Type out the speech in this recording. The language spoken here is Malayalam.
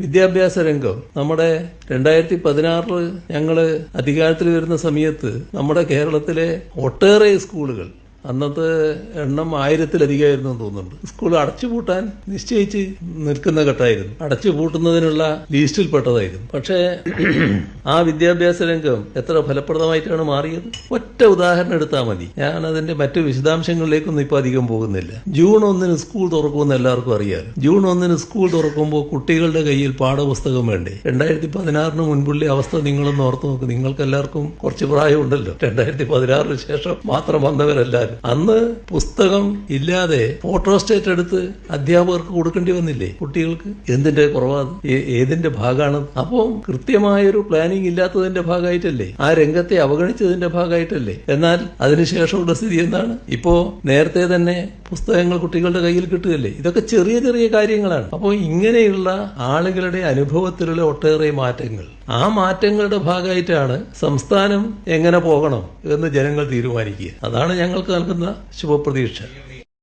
വിദ്യാഭ്യാസ രംഗം നമ്മുടെ 2016 ഞങ്ങള് അധികാരത്തിൽ വരുന്ന സമയത്ത് നമ്മുടെ കേരളത്തിലെ ഒട്ടേറെ സ്കൂളുകൾ, അന്നത്തെ എണ്ണം 1000-ലധികമായിരുന്നു എന്ന് തോന്നുന്നുണ്ട്, സ്കൂൾ അടച്ചുപൂട്ടാൻ നിശ്ചയിച്ച് നിൽക്കുന്ന ഘട്ടമായിരുന്നു. അടച്ചുപൂട്ടുന്നതിനുള്ള ലിസ്റ്റിൽ പെട്ടതായിരുന്നു. പക്ഷേ ആ വിദ്യാഭ്യാസ രംഗം എത്ര ഫലപ്രദമായിട്ടാണ് മാറിയത്? ഒറ്റ ഉദാഹരണം എടുത്താൽ മതി. ഞാൻ അതിന്റെ മറ്റു വിശദാംശങ്ങളിലേക്കൊന്നും ഇപ്പൊ അധികം പോകുന്നില്ല. ജൂൺ 1 സ്കൂൾ തുറക്കുമെന്ന് എല്ലാവർക്കും അറിയാം. ജൂൺ 1 സ്കൂൾ തുറക്കുമ്പോൾ കുട്ടികളുടെ കയ്യിൽ പാഠപുസ്തകം വേണ്ടേ? 2016 മുൻപുള്ള അവസ്ഥ നിങ്ങളൊന്ന് ഓർത്തു നോക്ക്. നിങ്ങൾക്ക് എല്ലാവർക്കും കുറച്ച് പ്രായമുണ്ടല്ലോ. 2016 ശേഷം മാത്രം വന്നവരല്ലാരും. അന്ന് പുസ്തകം ഇല്ലാതെ ഫോട്ടോസ്റ്റേറ്റ് എടുത്ത് അധ്യാപകർക്ക് കൊടുക്കേണ്ടി വന്നില്ലേ കുട്ടികൾക്ക്? എന്തിന്റെ കുറവാണ്? ഏതിന്റെ ഭാഗമാണ്? അപ്പോൾ കൃത്യമായൊരു പ്ലാനിങ് ഇല്ലാത്തതിന്റെ ഭാഗമായിട്ടല്ലേ? ആ രംഗത്തെ അവഗണിച്ചതിന്റെ ഭാഗമായിട്ടല്ലേ? എന്നാൽ അതിനുശേഷമുള്ള സ്ഥിതി എന്താണ്? ഇപ്പോ നേരത്തെ തന്നെ പുസ്തകങ്ങൾ കുട്ടികളുടെ കയ്യിൽ കിട്ടുകയല്ലേ? ഇതൊക്കെ ചെറിയ ചെറിയ കാര്യങ്ങളാണ്. അപ്പോൾ ഇങ്ങനെയുള്ള ആളുകളുടെ അനുഭവത്തിലുള്ള ഒട്ടേറെ മാറ്റങ്ങൾ, ആ മാറ്റങ്ങളുടെ ഭാഗമായിട്ടാണ് സംസ്ഥാനം എങ്ങനെ പോകണം എന്ന് ജനങ്ങൾ തീരുമാനിക്കുക. അതാണ് ഞങ്ങൾക്ക് നൽകുന്ന ശുഭപ്രതീക്ഷ.